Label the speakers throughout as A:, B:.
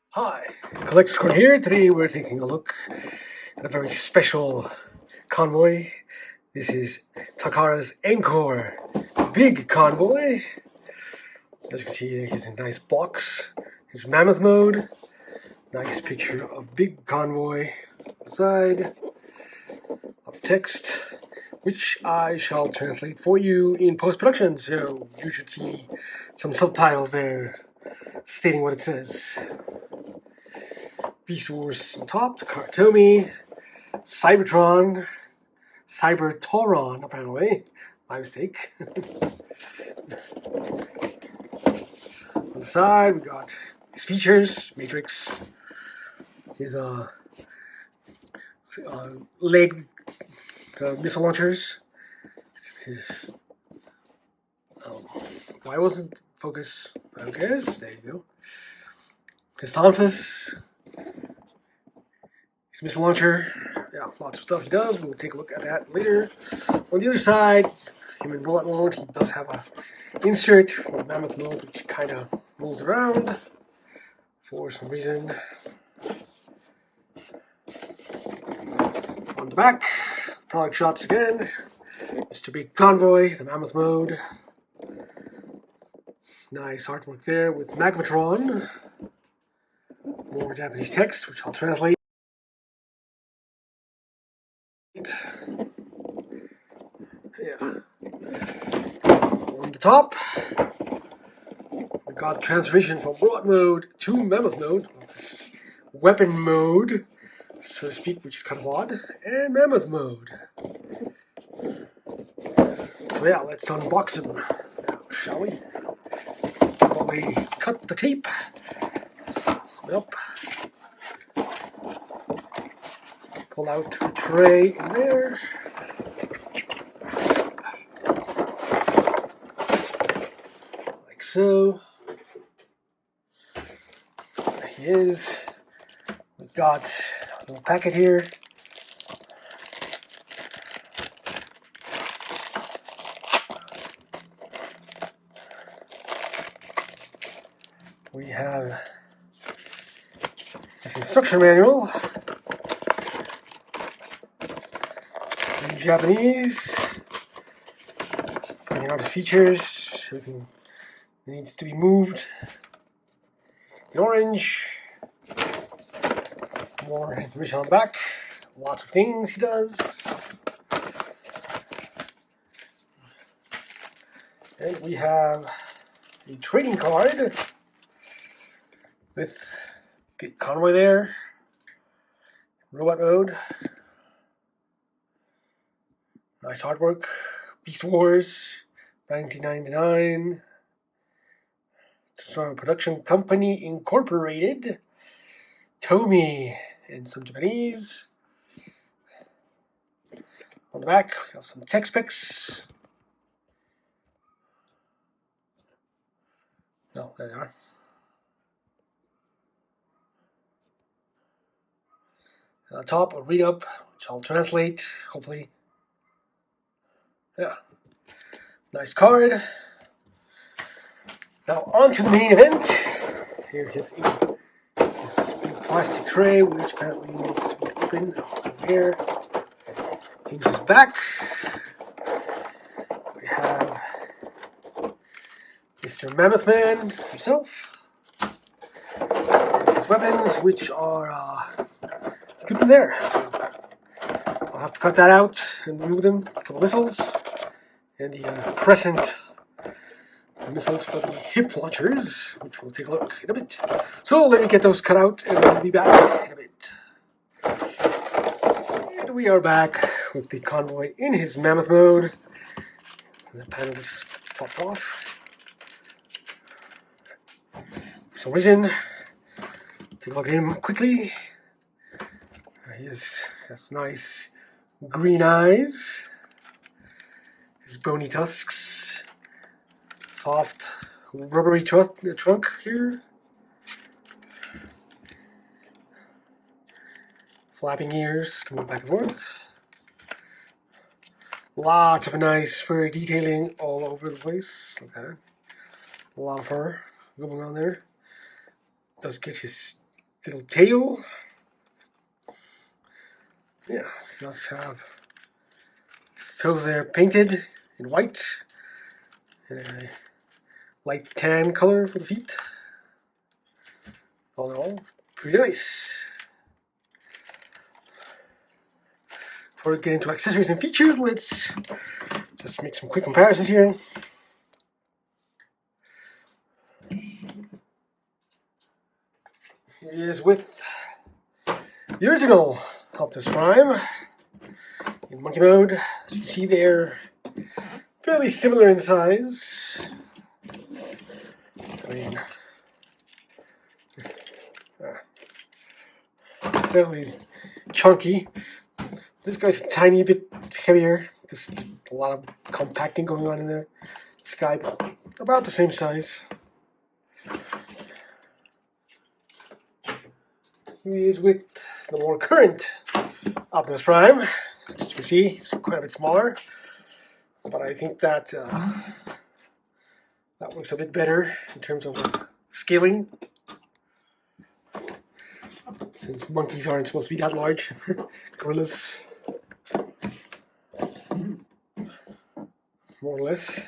A: Hi, Collector's Corner here. Today we're taking a look at a very special convoy. This is Takara's Encore Big Convoy. As you can see, here's a nice box. His Mammoth mode. Nice picture of Big Convoy on the side of text, which I shall translate for you in post-production. So you should see some subtitles there stating what it says. Beast Wars on top, Takara, Cybertoron, apparently. My mistake. On the side, we got his features, Matrix, his leg missile launchers, his why wasn't focus? I guess there you go. His Tonfus, his missile launcher. Yeah, lots of stuff he does. We'll take a look at that later. On the other side, him in robot mode. He does have a insert for Mammoth mode, which kind of rolls around for some reason. On the back, product shots again. Mr. Big Convoy, the Mammoth mode. Nice artwork there with Magmatron. More Japanese text, which I'll translate. Yeah. On the top, we got transformation from robot mode to Mammoth mode. Weapon mode, so to speak, which is kind of odd. And Mammoth mode. So yeah, let's unbox him, shall we? While we cut the tape. Up. Pull out the tray in there. Like so. There he is. We've got a little packet here. We have this instruction manual in Japanese, pointing out the features, everything that needs to be moved. In orange, more information on the back, lots of things he does. And we have a trading card with Big Convoy there, robot mode, nice artwork, Beast Wars, 1999, from a production company incorporated, Tomy, and some Japanese. On the back, we have some text specs. No, there they are. On the top, a read up, which I'll translate, hopefully. Yeah. Nice card. Now, on to the main event. Here is this big plastic tray, which apparently needs to be opened. Here. Hinges back. We have Mr. Mammoth Man himself. And his weapons, which are keep them there. So I'll have to cut that out and remove them. A couple missiles. And the crescent missiles for the hip launchers, which we'll take a look in a bit. So let me get those cut out and we'll be back in a bit. And we are back with Big Convoy in his Mammoth mode. And the panel just popped off. For some reason, take a look at him quickly. He has nice green eyes. His bony tusks. Soft, rubbery trunk here. Flapping ears to move back and forth. Lots of nice fur detailing all over the place. Look at that. A lot of fur going on there. Does get his little tail. Yeah, he does have his toes there painted in white and a light tan color for the feet. All in all, pretty nice. Before we get into accessories and features, let's just make some quick comparisons here. Here he is with the original Optimus Prime in monkey mode. As you can see, they're fairly similar in size. I mean, fairly chunky. This guy's a tiny bit heavier. There's a lot of compacting going on in there. This guy about the same size. Here he is with the more current Optimus Prime. As you can see, he's quite a bit smaller. But I think that that works a bit better in terms of scaling. Since monkeys aren't supposed to be that large. Gorillas, more or less.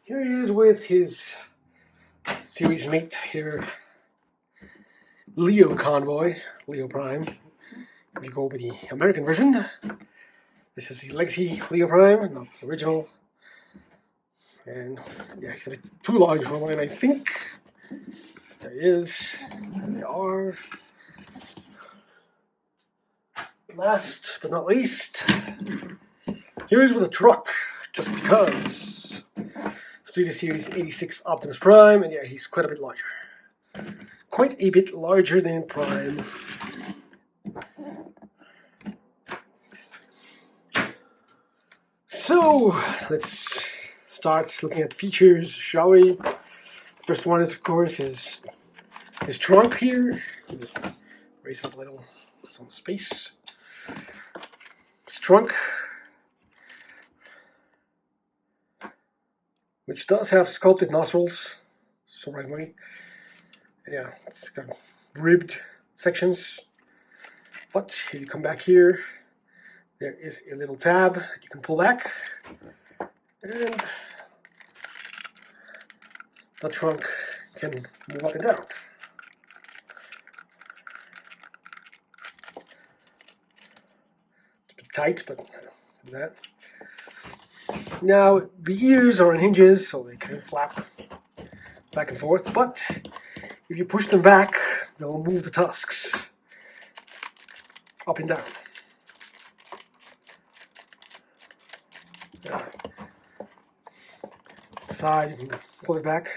A: Here he is with his series mate here, Leo Convoy, Leo Prime. If you go with the American version, this is the Legacy Leo Prime, not the original. And yeah, he's a bit too large for mine, I think. There he is. There they are. Last but not least, here is with a truck, just because. Studio Series 86 Optimus Prime, and yeah, he's quite a bit larger. Quite a bit larger than Prime. So, let's start looking at features, shall we? First one is, of course, his trunk here. Raise up a little, some space. His trunk, which does have sculpted nostrils, surprisingly. Yeah, it's got ribbed sections. But if you come back here, there is a little tab that you can pull back, and the trunk can move up and down. It's a bit tight, but that. Now, the ears are on hinges, so they can flap back and forth, but if you push them back, they'll move the tusks up and down. Side, you can pull it back,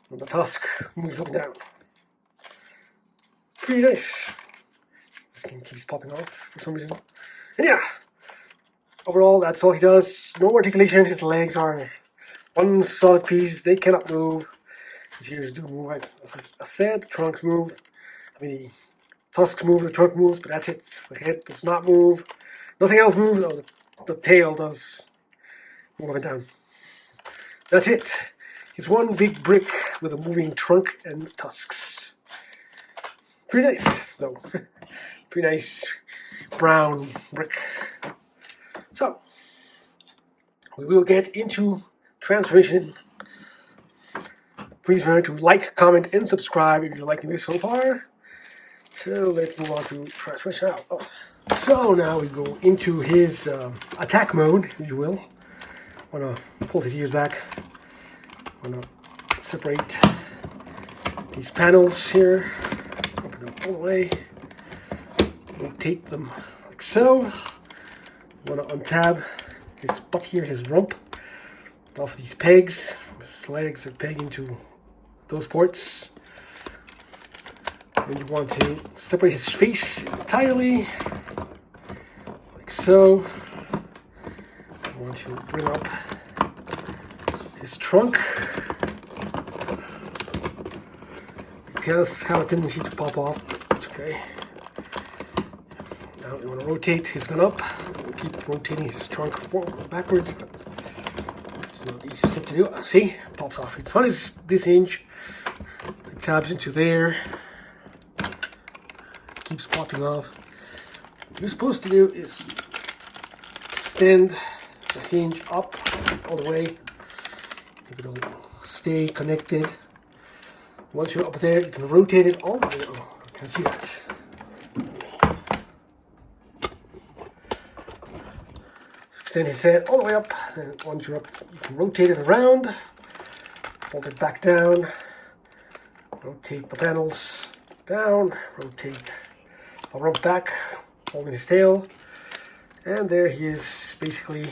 A: and the tusk moves up and down. Pretty nice. This thing keeps popping off for some reason. And yeah, overall, that's all he does. No articulation. His legs are one solid piece. They cannot move. His ears do move. As I said, the trunks move. I mean, the tusks move, the trunk moves, but that's it. The head does not move. Nothing else moves. Oh, the tail does move up and down. That's it. It's one big brick with a moving trunk and tusks. Pretty nice, though. Pretty nice brown brick. So, we will get into transformation. Please remember to like, comment, and subscribe if you're liking this so far. So let's move on to transformation now. Oh. So now we go into his attack mode, if you will. I'm going to pull his ears back. I'm going to separate these panels here. Open them all the way. Rotate them like so. I'm going to untab his butt here, his rump, off these pegs. His legs are pegged into those ports. And you want to separate his face entirely, like so. You want to bring up his trunk. It does have a tendency to pop off That's okay. Now you want to rotate his gun up. Keep rotating his trunk forward, backwards. It's not the easiest step to do. See? Pops off. It's on this hinge. It tabs into there. Keeps popping off. What you're supposed to do is extend the hinge up all the way. It'll stay connected. Once you're up there, you can rotate it all the way. Oh, you can see that. Extend his head all the way up. Then once you're up, you can rotate it around. Fold it back down. Rotate the panels down. Rotate the rump back, holding his tail. And there he is, basically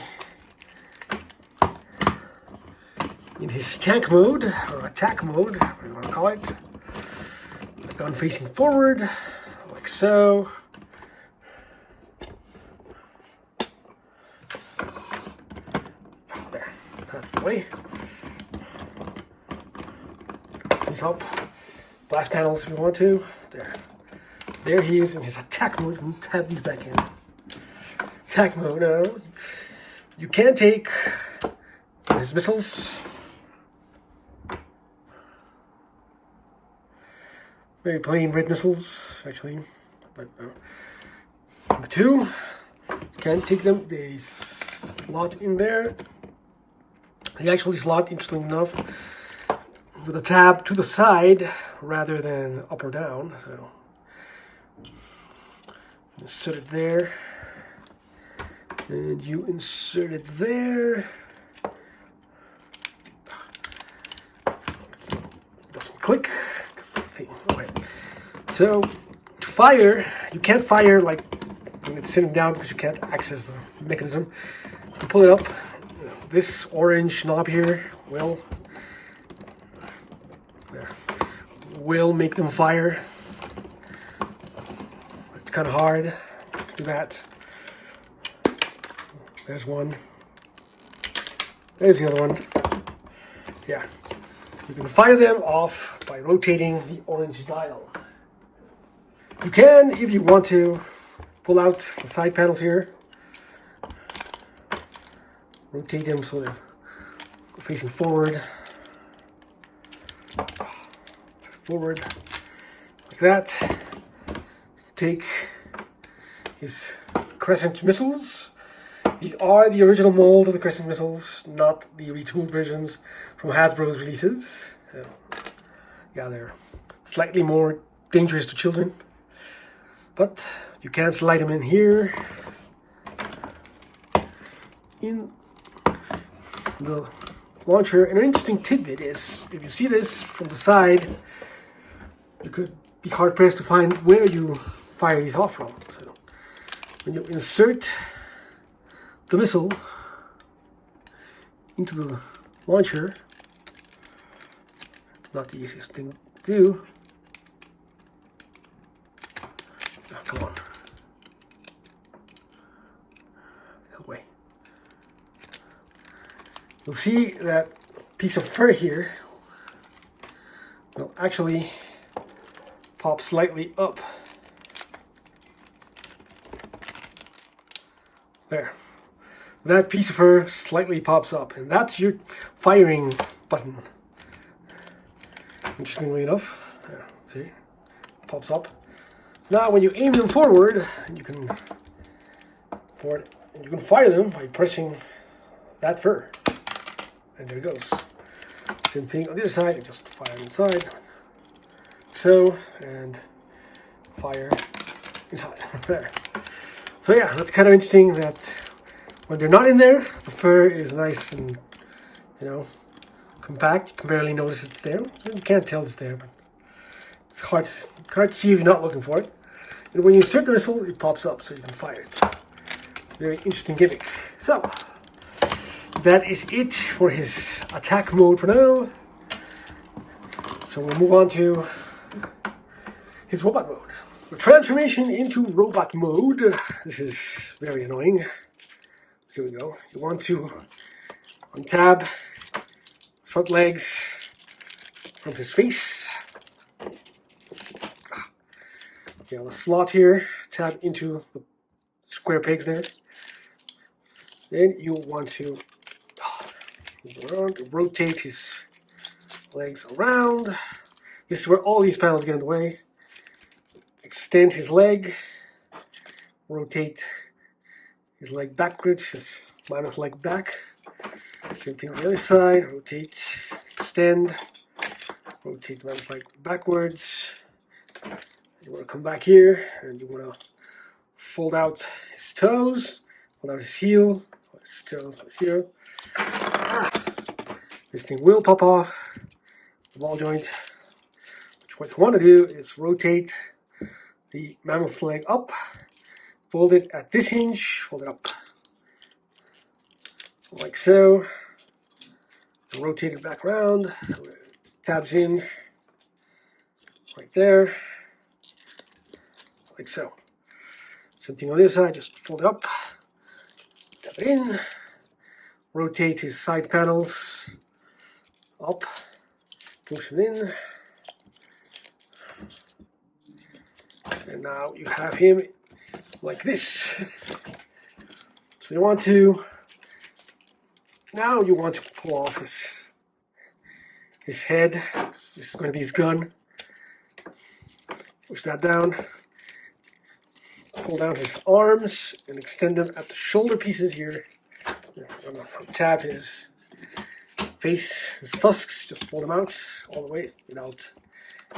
A: in his tank mode, or attack mode, whatever you want to call it. The gun facing forward, like so. There, that's the way. He's up. Blast panels if you want to. There he is in his attack mode. And tab these back in. Attack mode now. You can take his missiles. Very plain red missiles, actually. But number 2, you can take them. They slot in there. They actually slot, interestingly enough, with a tab to the side rather than up or down. So insert it there, and you insert it there. It doesn't click. Okay. So to fire, you can't fire like when it's sitting down because you can't access the mechanism. You can pull it up. This orange knob here will make them fire. It's kind of hard to do that. There's one. There's the other one. Yeah. You can fire them off by rotating the orange dial. You can, if you want to, pull out the side panels here. Rotate them so they're facing forward. Forward. Like that. Take his Crescent missiles. These are the original mold of the Crescent missiles, not the retooled versions from Hasbro's releases. Yeah, they're slightly more dangerous to children. But you can slide them in here. In the launcher. And an interesting tidbit is, if you see this from the side, you could be hard pressed to find where you fire these off from. So when you insert the missile into the launcher, it's not the easiest thing to do. Oh, come on. Away. You'll see that piece of fur here will actually pop slightly up. There. That piece of fur slightly pops up, and that's your firing button. Interestingly enough, yeah, see, pops up. So now when you aim them forward, you can fire them by pressing that fur. And there it goes. Same thing on the other side, you just fire inside. So, and fire inside. There. So yeah, that's kind of interesting that when they're not in there, the fur is nice and, compact. You can barely notice it's there. You can't tell it's there, but it's hard to see if you're not looking for it. And when you insert the missile, it pops up so you can fire it. Very interesting gimmick. So, that is it for his attack mode for now. So we'll move on to his robot mode. The transformation into robot mode. This is very annoying. Here we go. You want to untab front legs from his face. Yeah, the slot here, tab into the square pegs there. Then you want to rotate his legs around. This is where all these panels get in the way. Extend his leg, rotate his leg backwards, his mammoth leg back. Same thing on the other side, rotate, extend, rotate the mammoth leg backwards. You want to come back here and you want to fold out his toes, fold out his heel, his toes, his heel. This thing will pop off the ball joint. What you want to do is rotate the mammoth leg up, fold it at this hinge, fold it up like so, and rotate it back around, so it tabs in right there, like so. Same thing on the other side, just fold it up, tab it in, rotate his side panels up, push them in, and now you have him like this. So you want to, now you want to pull off his head, because this is going to be his gun. Push that down, pull down his arms and extend them at the shoulder pieces here. Tap his face, his tusks, just pull them out all the way without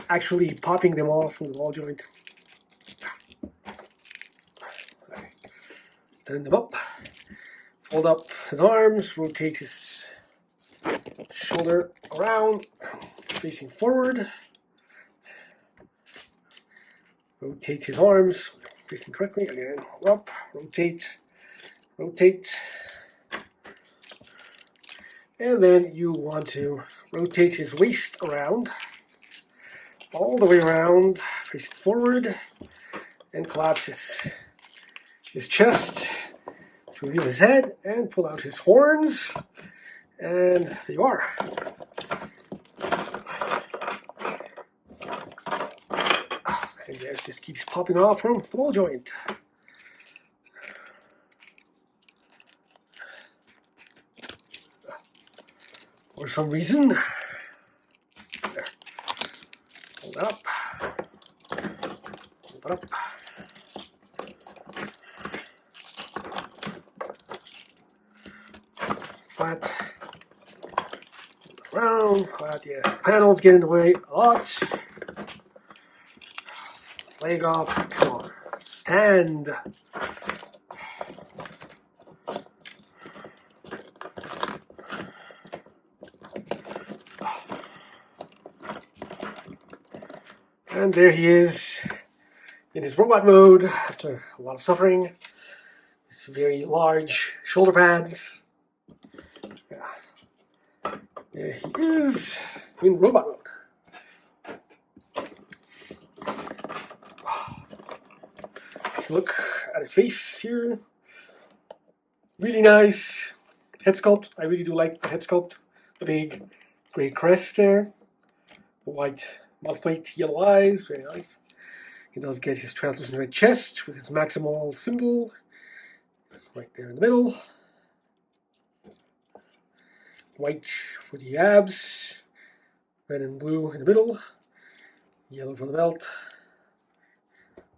A: actually popping them off from the ball joint. Turn them up, fold up his arms, rotate his shoulder around, facing forward. Rotate his arms, facing correctly, again, up, rotate, rotate. And then you want to rotate his waist around, all the way around, facing forward, and collapse his chest to reveal his head, and pull out his horns, and there you are. And yes, this keeps popping off from the ball joint. For some reason, there. Hold that up, hold that up. Flat, around, flat, yes. The panels get in the way a lot. Leg off, come on, stand. And there he is in his robot mode after a lot of suffering. His very large shoulder pads. Yeah. There he is in robot mode. Look at his face here. Really nice head sculpt. I really do like the head sculpt. The big gray crest there. The white mouth plate, yellow eyes. Very nice. He does get his translucent red chest with his maximal symbol right there in the middle. White for the abs. Red and blue in the middle. Yellow for the belt.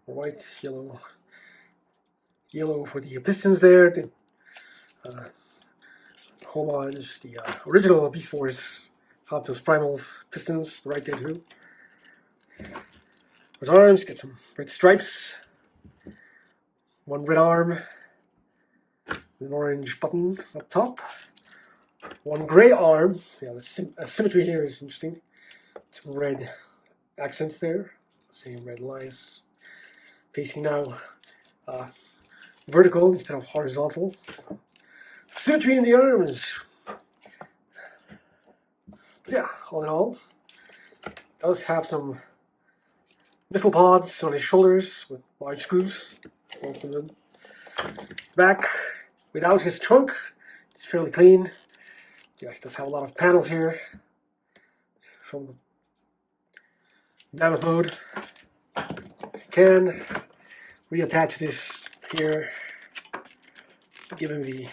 A: White, yellow. Yellow for the pistons there, the homage, the original Beast Wars Optimus Primal's pistons right there too. His arms, get some red stripes, one red arm, with an orange button up top, one gray arm. Yeah, the symmetry here is interesting. Some red accents there, same red lines, facing now vertical instead of horizontal. Symmetry in the arms. But yeah, all in all, does have some missile pods on his shoulders with large screws, both of them. Back, without his trunk, it's fairly clean. Yeah, he does have a lot of panels here from the Mammoth mode. can reattach this here, give him the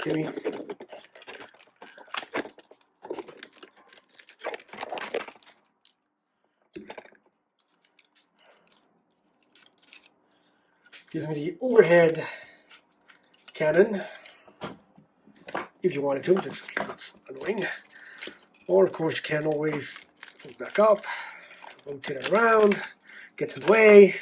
A: gimme. Give him the overhead cannon if you wanted to, just that's annoying. Or of course you can always put it back up, rotate it around, get in the way.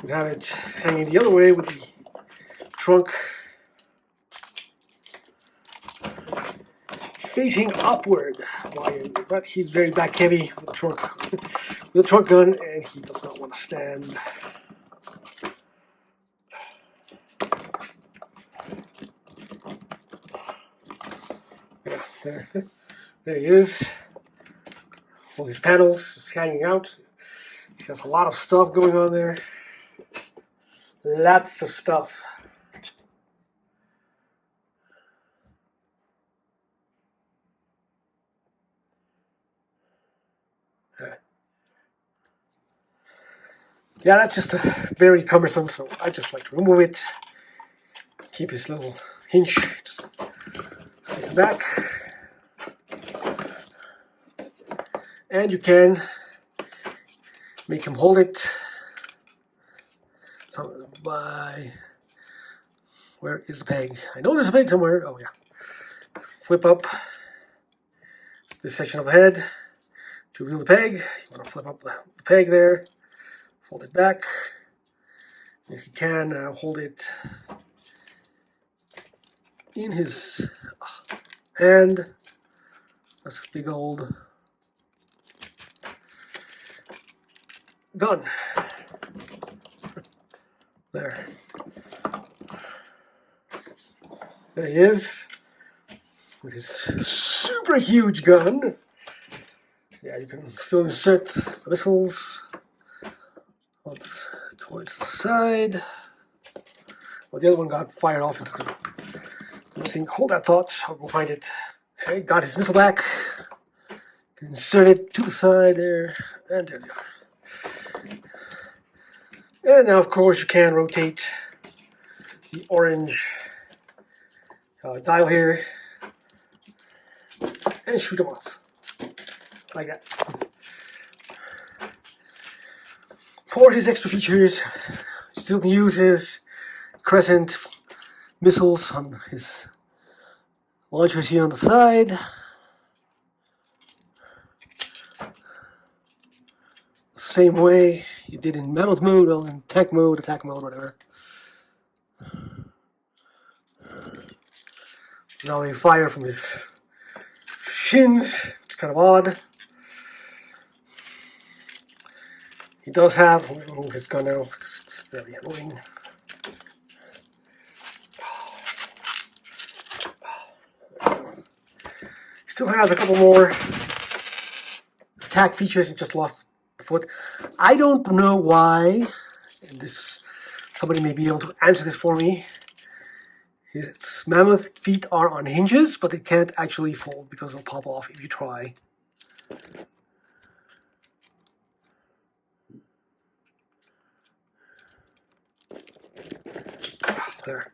A: You have it hanging the other way with the trunk facing upward, but he's very back heavy with the trunk gun, and he does not want to stand. Yeah, there he is. All these panels just hanging out. He has a lot of stuff going on there. Lots of stuff. Yeah, that's just very cumbersome, so I just like to remove it. Keep his little hinge, just stick it back. And you can make him hold it. So by, where is the peg? I know there's a peg somewhere. Oh yeah. Flip up this section of the head to reveal the peg. You want to flip up the peg there. Fold it back. If you can, hold it in his hand. That's a big old gun. There. There he is with his super huge gun. Yeah, you can still insert the missiles towards the side. Well, the other one got fired off into the thing. Hold that thought. I'll go find it. Okay, got his missile back. Insert it to the side there, and there we go. And now, of course, you can rotate the orange dial here and shoot them off like that. For his extra features, still can use his crescent missiles on his launchers here on the side. Same way you did in Mammoth mode, or in tank mode, attack mode, whatever. Now they fire from his shins, which is kind of odd. He does have, let me remove his gun now because it's very annoying. He still has a couple more attack features. He just lost the foot. I don't know why, and this somebody may be able to answer this for me. His mammoth feet are on hinges, but they can't actually fold because they'll pop off if you try. There.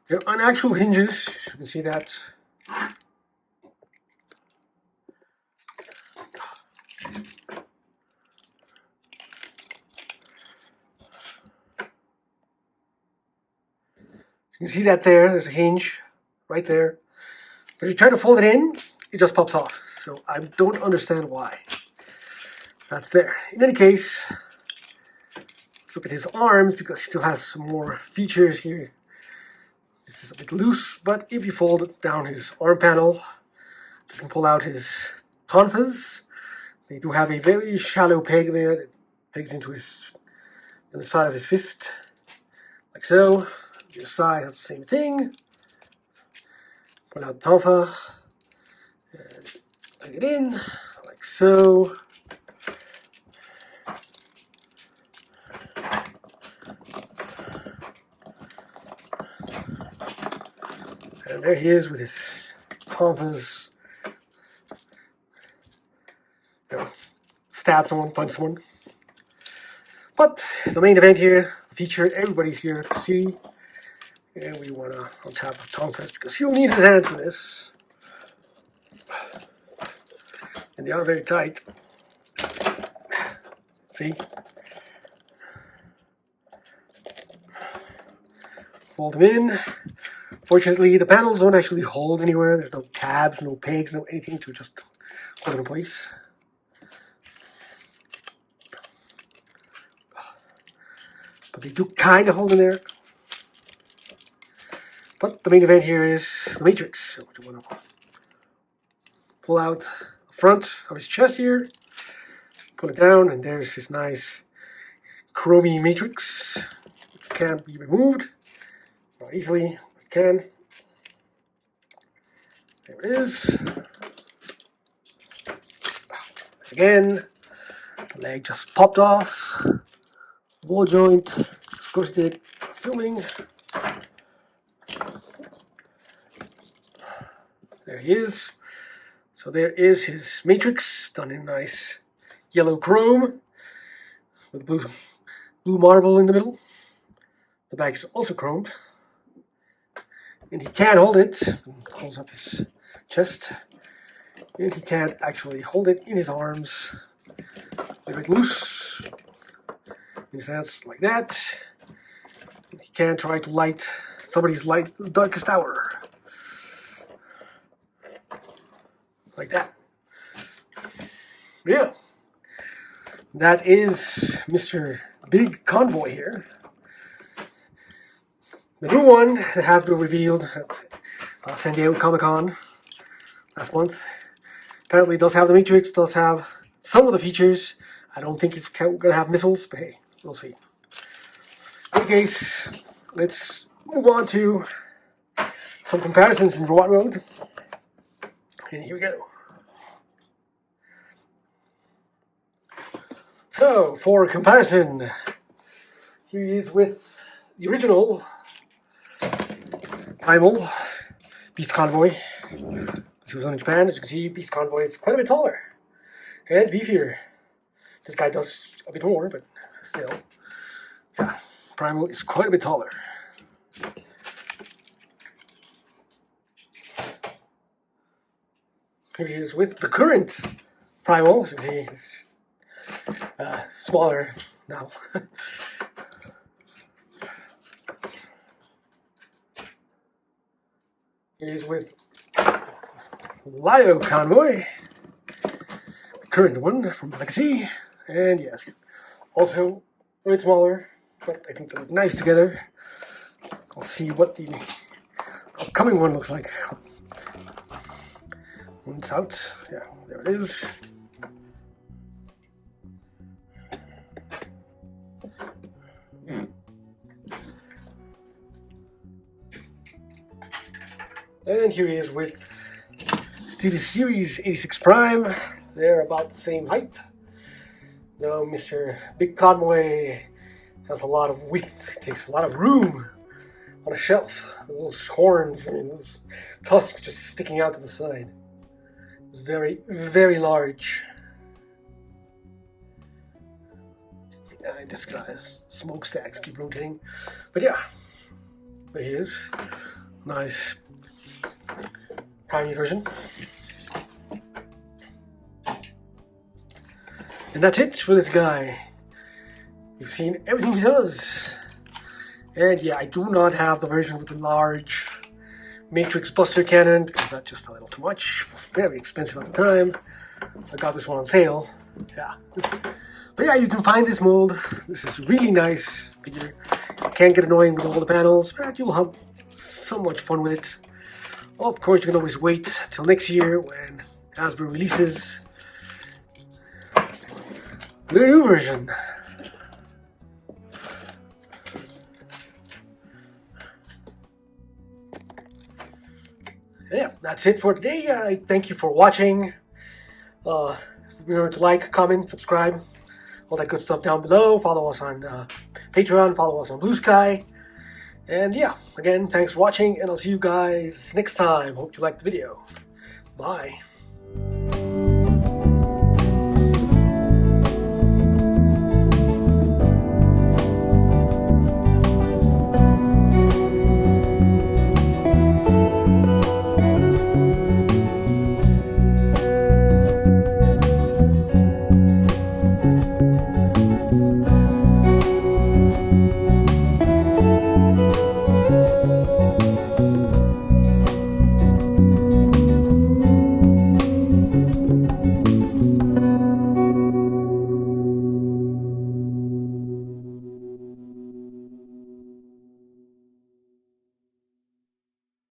A: They're on actual hinges. You can see that. You can see that there. There's a hinge right there. But if you try to fold it in, it just pops off. So I don't understand why. That's there. In any case, let's look at his arms because he still has some more features here. This is a bit loose, but if you fold down his arm panel, you can pull out his tonfas. They do have a very shallow peg there that pegs into his the other side of his fist, like so. The other side has the same thing. Pull out the tonfa, and it in, like so. And there he is with his pompous, stab someone, punch someone. But the main event here, the feature, everybody's here to see. And we want to untap Tom first because he'll need his hand for this. And they are very tight. See? Fold them in. Fortunately, the panels don't actually hold anywhere. There's no tabs, no pegs, no anything to just hold them in place. But they do kind of hold in there. But the main event here is the Matrix. So you want to pull out the front of his chest here, pull it down, and there's his nice chromey Matrix. Which can't be removed. Not easily, but it can. There it is. Again, the leg just popped off. Ball joint, screw stick, filming. There he is. So there is his Matrix, done in nice yellow chrome with blue marble in the middle. The back is also chromed. And he can't hold it. Pulls up his chest. And he can't actually hold it in his arms. A bit loose. In his hands like that. He can't try to light somebody's light the darkest hour. Like that. Yeah. That is Mr. Big Convoy here. The new one that has been revealed at San Diego Comic-Con last month. Apparently does have the Matrix, does have some of the features. I don't think it's going to have missiles, but hey, we'll see. In any case, let's move on to some comparisons in robot mode. And here we go. So, for comparison, here he is with the original Primal Beast Convoy. This was on in Japan. As you can see, Beast Convoy is quite a bit taller and beefier. This guy does a bit more, but still. Yeah, Primal is quite a bit taller. Here he is with the current Primal. As you can see, it's smaller now. Here he is with Lio Convoy, the current one from Legacy, and yes, also a bit smaller, but I think they look nice together. I'll see what the upcoming one looks like. When it's out, yeah, there it is. And here he is with Studio Series 86 Prime. They're about the same height. Though Mr. Big Convoy has a lot of width, takes a lot of room on a shelf. Those horns and those tusks just sticking out to the side. It's very, very large. Yeah, this guy's smokestacks keep rotating. But yeah, there he is. Nice Prime version. And that's it for this guy. You've seen everything he does. And yeah, I do not have the version with the large Matrix Buster Cannon because that's just a little too much. It was very expensive at the time. So I got this one on sale. Yeah. But yeah, you can find this mold. This is really nice figure. It can get annoying with all the panels, but you'll have so much fun with it. Of course, you can always wait till next year when Hasbro releases the new version. Yeah, that's it for today. I thank you for watching. Remember to like, comment, subscribe, all that good stuff down below. Follow us on Patreon, follow us on Blue Sky. And yeah, again, thanks for watching, and I'll see you guys next time. Hope you liked the video. Bye.